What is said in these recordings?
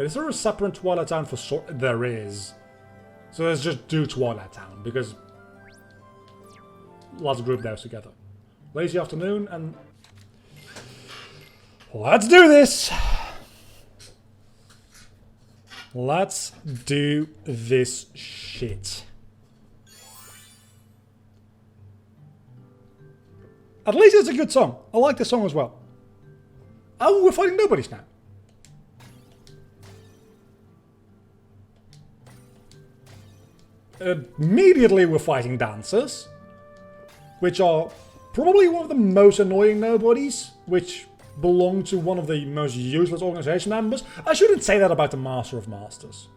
Wait, is there a separate Twilight Town for Sora? There is. So let's just do Twilight Town, because let's group those together. Lazy afternoon, and let's do this! Let's do this shit. At least it's a good song. I like the song as well. Oh, we're fighting nobodies now. Immediately we're fighting dancers, which are probably one of the most annoying nobodies, which belong to one of the most useless organization members. I shouldn't say that about the Master of Masters.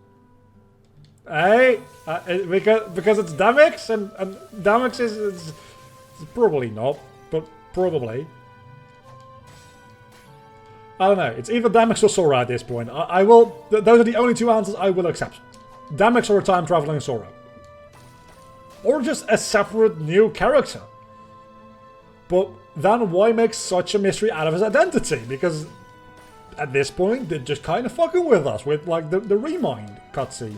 Hey, because it's Damix, and Damix is probably not, but probably. I don't know, it's either Damix or Sora at this point. I will, those are the only two answers I will accept. Damix or a time-traveling Sora. Or just a separate new character. But then why make such a mystery out of his identity? Because at this point, they're just kind of fucking with us with like the Remind cutscene.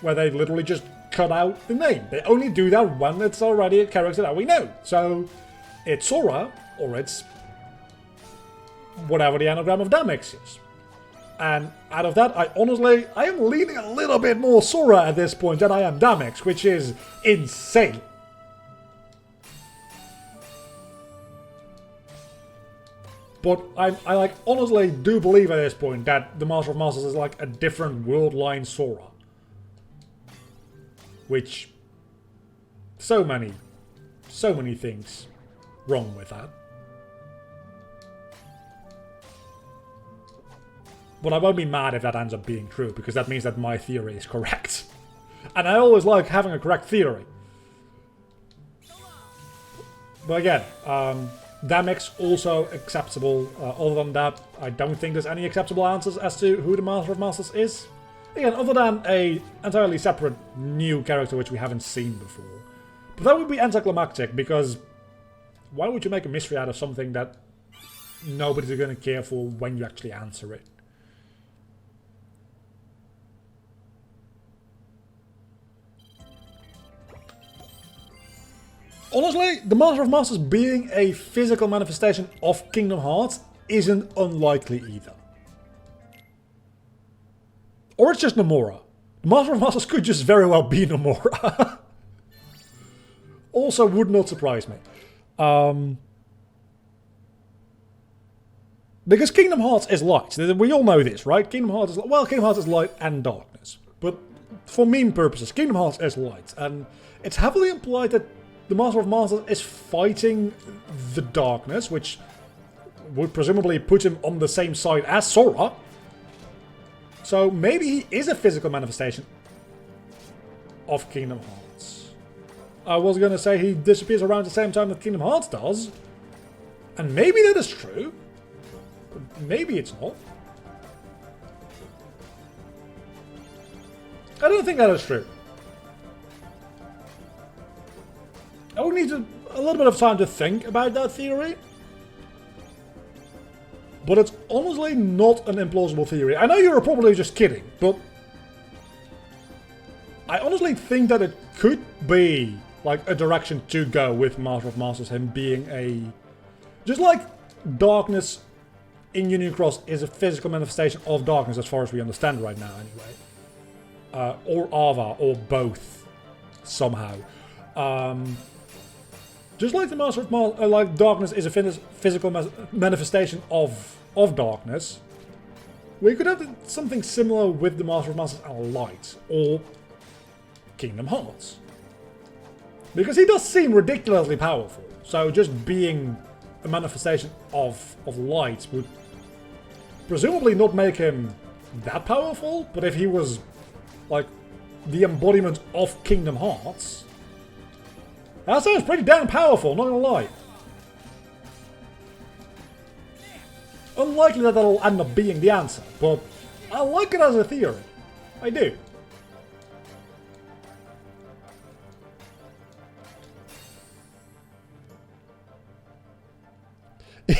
Where they literally just cut out the name. They only do that when it's already a character that we know. So it's Sora, or it's whatever the anagram of Damix is. And out of that, I am leaning a little bit more Sora at this point than I am Damix, which is insane. But I like honestly do believe at this point that the Master of Masters is like a different world line Sora. Which, so many things wrong with that. But I won't be mad if that ends up being true, because that means that my theory is correct. And I always like having a correct theory. But again, Damix also acceptable. Other than that, I don't think there's any acceptable answers as to who the Master of Masters is. Again, other than a entirely separate new character which we haven't seen before. But that would be anticlimactic, because why would you make a mystery out of something that nobody's going to care for when you actually answer it? Honestly, the Master of Masters being a physical manifestation of Kingdom Hearts isn't unlikely either. Or it's just Nomura. The Master of Masters could just very well be Nomura. Also would not surprise me. Because Kingdom Hearts is light. We all know this, right? Kingdom Hearts is light. Well, Kingdom Hearts is light and darkness. But for meme purposes, Kingdom Hearts is light. And it's heavily implied that the Master of Masters is fighting the darkness, which would presumably put him on the same side as Sora. So maybe he is a physical manifestation of Kingdom Hearts. I was going to say he disappears around the same time that Kingdom Hearts does. And maybe that is true. But maybe it's not. I don't think that is true. I would need a little bit of time to think about that theory. But it's honestly not an implausible theory. I know you're probably just kidding, but I honestly think that it could be like a direction to go with Master of Masters, him being a... Just like darkness in Union Cross is a physical manifestation of darkness as far as we understand right now anyway. Or Ava, or both, somehow. Just like the Master of like darkness is a physical manifestation of darkness, we could have something similar with the Master of Masters and Light, or Kingdom Hearts. Because he does seem ridiculously powerful, so just being a manifestation of light would presumably not make him that powerful, but if he was like the embodiment of Kingdom Hearts, that sounds pretty damn powerful, not gonna lie. Unlikely that that'll end up being the answer, but I like it as a theory. I do.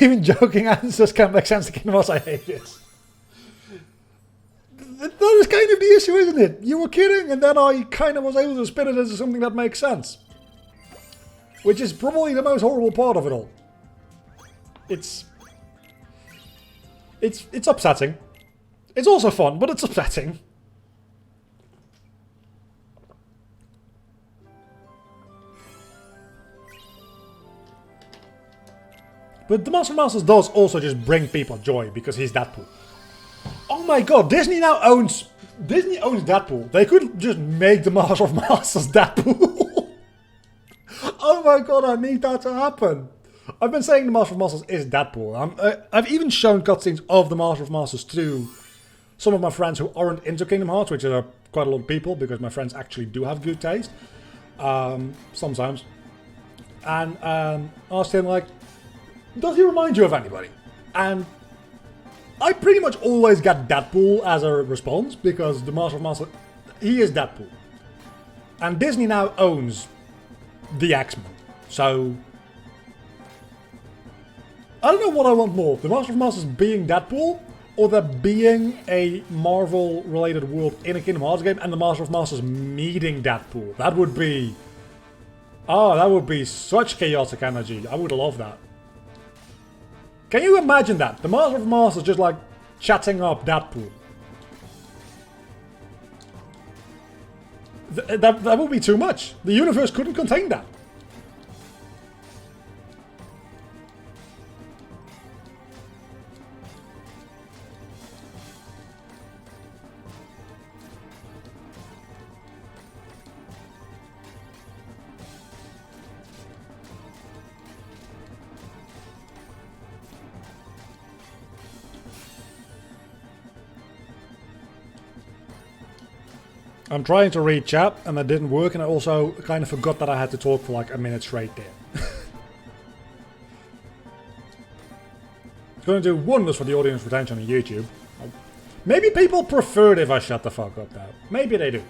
Even joking answers can make sense to Kingdom Hearts. I hate this. That is kind of the issue, isn't it? You were kidding, and then I kind of was able to spin it into something that makes sense. Which is probably the most horrible part of it all. It's upsetting. It's also fun, but it's upsetting. But the Master of Masters does also just bring people joy because he's Deadpool. Oh my god, Disney owns Deadpool. They could just make the Master of Masters Deadpool. Oh my god, I need that to happen. I've been saying the Master of Masters is Deadpool. I've even shown cutscenes of the Master of Masters to some of my friends who aren't into Kingdom Hearts, which are quite a lot of people, because my friends actually do have good taste. Sometimes. And asked him, like, does he remind you of anybody? And I pretty much always get Deadpool as a response, because the Master of Masters, he is Deadpool. And Disney now owns the X-Men. So I don't know what I want more. The Master of Masters being Deadpool, or there being a Marvel-related world in a Kingdom Hearts game, and the Master of Masters meeting Deadpool. That would be... oh, that would be such chaotic energy. I would love that. Can you imagine that? The Master of Masters just like chatting up Deadpool. That would be too much. The universe couldn't contain that. I'm trying to read chat, and that didn't work, and I also kind of forgot that I had to talk for like a minute straight there. It's going to do wonders for the audience retention on YouTube. Maybe people prefer it if I shut the fuck up, though. Maybe they do.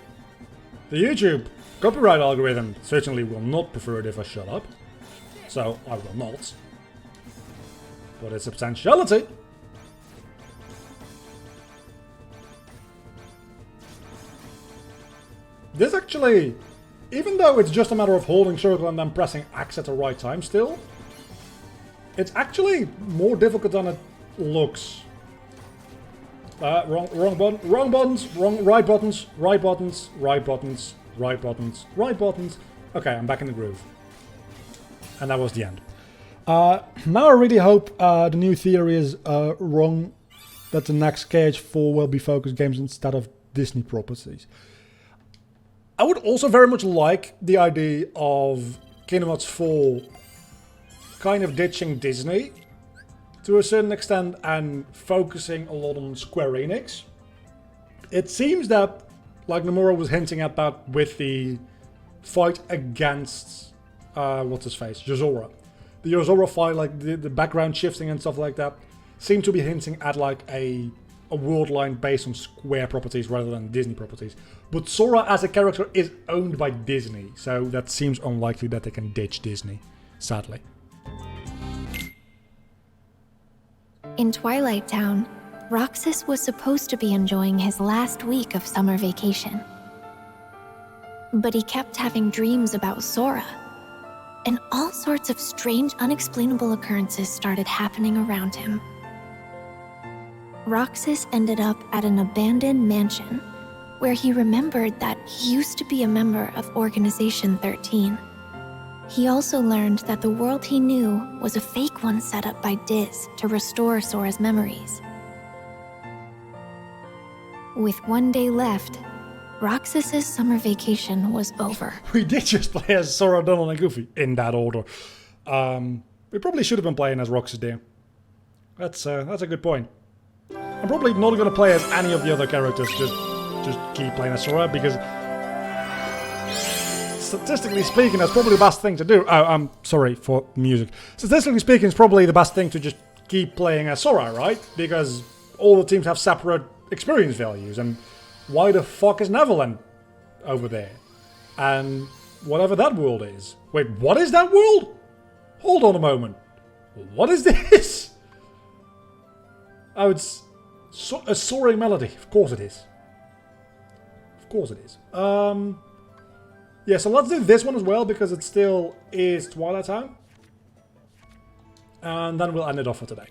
The YouTube copyright algorithm certainly will not prefer it if I shut up. So, I will not. But it's a potentiality. This actually, even though it's just a matter of holding circle and then pressing X at the right time still, it's actually more difficult than it looks. Wrong button, wrong buttons, right buttons, right buttons, right buttons, right buttons, right buttons. Okay, I'm back in the groove. And that was the end. Now I really hope the new theory is wrong, that the next KH4 will be focused games instead of Disney properties. I would also very much like the idea of Kingdom Hearts 4 kind of ditching Disney to a certain extent and focusing a lot on Square Enix. It seems that, like Nomura was hinting at that with the fight against, what's his face, Yozora. The Yozora fight, like the background shifting and stuff like that, seem to be hinting at like a world line based on Square properties rather than Disney properties. But Sora as a character is owned by Disney, so that seems unlikely that they can ditch Disney, sadly. In Twilight Town, Roxas was supposed to be enjoying his last week of summer vacation. But he kept having dreams about Sora, and all sorts of strange, unexplainable occurrences started happening around him. Roxas ended up at an abandoned mansion where he remembered that he used to be a member of Organization 13. He also learned that the world he knew was a fake one set up by Diz to restore Sora's memories. With one day left, Roxas's summer vacation was over. We did just play as Sora, Donald, and Goofy, in that order. We probably should have been playing as Roxas there. That's a good point. I'm probably not going to play as any of the other characters, just keep playing as Sora, because statistically speaking, that's probably the best thing to do. Oh, I'm sorry for music. Statistically speaking, it's probably the best thing to just keep playing as Sora, right? Because all the teams have separate experience values, and why the fuck is Neverland over there? And whatever that world is. Wait, what is that world? Hold on a moment. What is this? Oh, A soaring melody. Of course it is. Of course it is. Yeah, so let's do this one as well, because it still is Twilight Town. And then we'll end it off for today.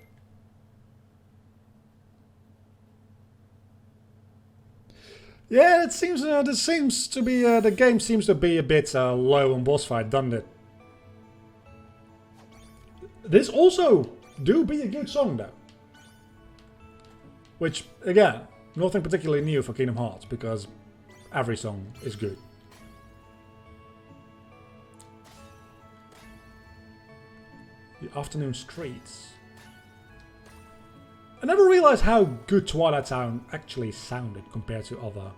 Yeah, it seems this seems to be the game seems to be a bit low on boss fight, doesn't it? This also do be a good song though, which again, nothing particularly new for Kingdom Hearts because every song is good. The Afternoon Streets. I never realized how good Twilight Town actually sounded compared to other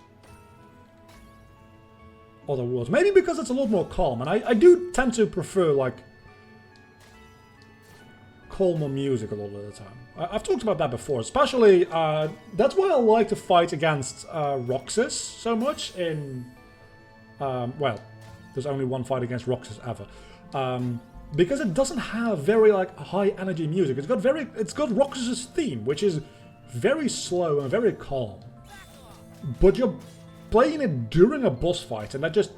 worlds. Maybe because it's a lot more calm, and I do tend to prefer like calmer music a lot of the time. I've talked about that before, especially that's why I like to fight against Roxas so much in well, there's only one fight against Roxas ever. Because it doesn't have very like high energy music. It's got Roxas's theme, which is very slow and very calm. But you're playing it during a boss fight, and that just,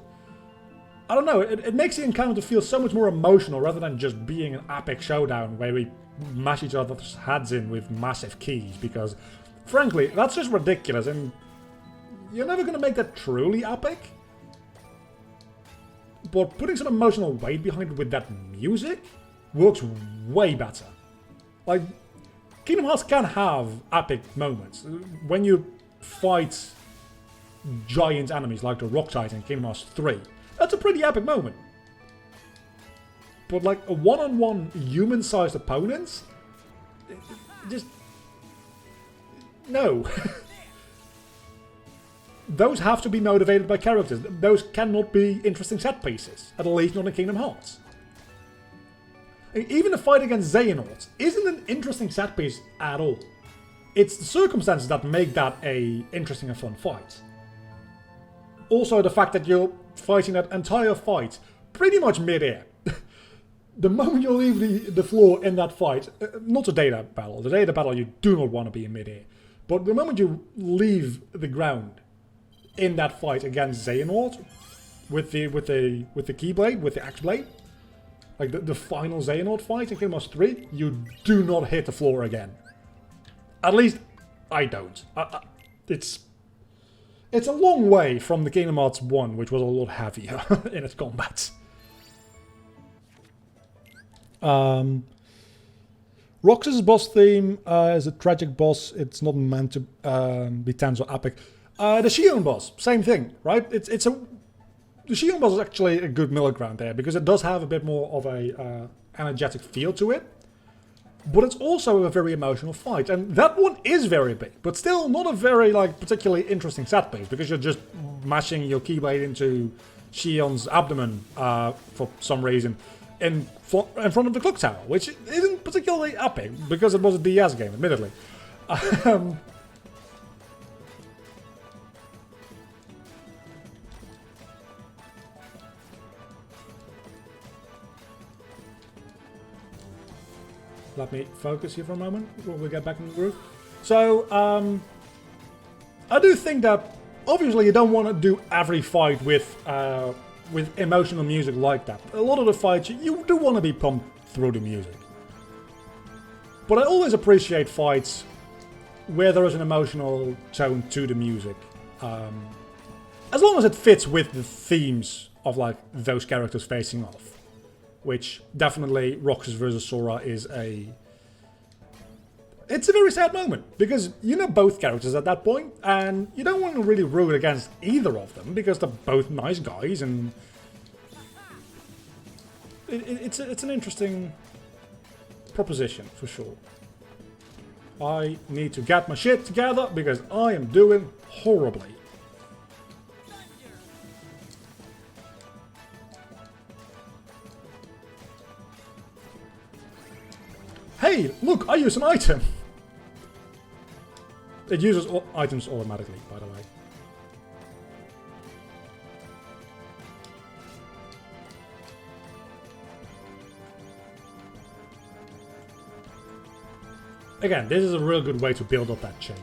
I don't know, it makes the encounter feel so much more emotional rather than just being an epic showdown where we mash each other's heads in with massive keys, because frankly, that's just ridiculous, and you're never going to make that truly epic. But putting some emotional weight behind it with that music works way better. Like, Kingdom Hearts can have epic moments. When you fight giant enemies like the Rock Titan in Kingdom Hearts 3, that's a pretty epic moment. But like a one-on-one human-sized opponent, just no. Those have to be motivated by characters. Those cannot be interesting set pieces, at least not in Kingdom Hearts. Even the fight against Xehanort isn't an interesting set piece at all. It's the circumstances that make that a interesting and fun fight. Also the fact that you're fighting that entire fight pretty much mid-air. The moment you leave the floor in that fight, not the data battle you do not want to be in mid-air, but the moment you leave the ground in that fight against Xehanort with the Keyblade, with the Axe Blade, like the final Xehanort fight in Kingdom Hearts 3, you do not hit the floor again. At least I don't. It's a long way from the Kingdom Hearts 1, which was a lot heavier in its combat. Roxas' boss theme is a tragic boss. It's not meant to be tense or epic. The Xion boss, same thing, right? The Xion boss is actually a good middle ground there, because it does have a bit more of a energetic feel to it. But it's also a very emotional fight, and that one is very big, but still not a very like particularly interesting set piece, because you're just mashing your Keyblade into Xion's abdomen for some reason in front of the clock tower, which isn't particularly epic, because it was a DS game, admittedly. Let me focus here for a moment before we get back in the groove. So, I do think that obviously you don't want to do every fight with emotional music like that. A lot of the fights you do want to be pumped through the music. But I always appreciate fights where there is an emotional tone to the music. As long as it fits with the themes of like those characters facing off. Which definitely Roxas vs. Sora is it's a very sad moment, because you know both characters at that point, and you don't want to really root against either of them, because they're both nice guys, and it's an interesting proposition, for sure. I need to get my shit together, because I am doing horribly. Hey, look, I use an item! It uses items automatically, by the way. again, this is a real good way to build up that chain.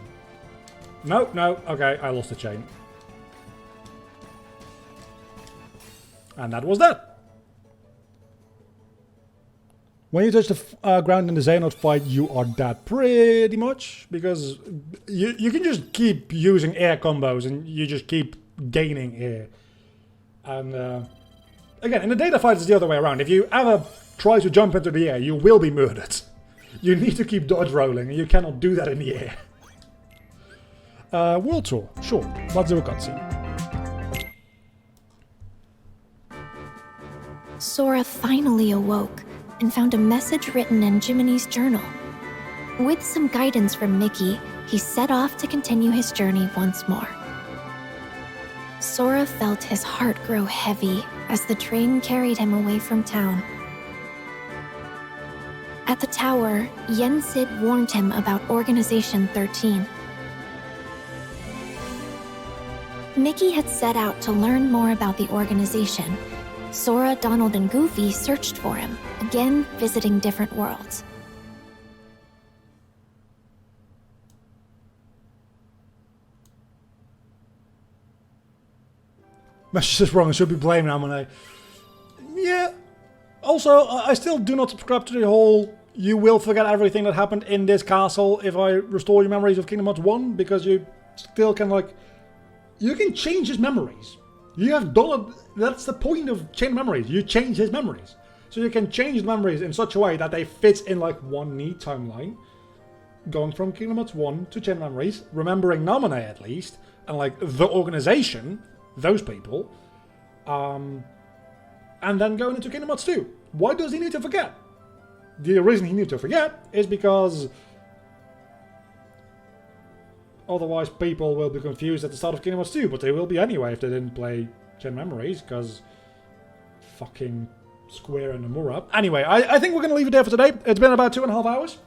No, okay, I lost the chain. And that was that. When you touch the ground in the Xehanort fight, you are dead pretty much. Because you can just keep using air combos and you just keep gaining air. And again, in the data fight it's the other way around. If you ever try to jump into the air, you will be murdered. You need to keep dodge rolling and you cannot do that in the air. World Tour, sure. Let's do a cutscene. Sora finally awoke and found a message written in Jiminy's journal. With some guidance from Mickey, he set off to continue his journey once more. Sora felt his heart grow heavy as the train carried him away from town. At the tower, Yen Sid warned him about Organization 13. Mickey had set out to learn more about the organization. Sora, Donald, and Goofy searched for him, again visiting different worlds. Message is wrong, I should be blaming Amane. Yeah. Also, I still do not subscribe to the whole you will forget everything that happened in this castle if I restore your memories of Kingdom Hearts 1, because you still can, like... You can change his memories. You have done it. That's the point of chain memories. You change his memories. So you can change the memories in such a way that they fit in like one neat timeline. Going from Kingdom Hearts 1 to chain memories, remembering Naminé at least, and like the organization, those people, and then going into Kingdom Hearts 2. Why does he need to forget? The reason he needs to forget is because otherwise people will be confused at the start of Kingdom Hearts 2, but they will be anyway if they didn't play Chain Memories, because fucking Square and Nomura. Anyway, I think we're going to leave it there for today. It's been about 2.5 hours.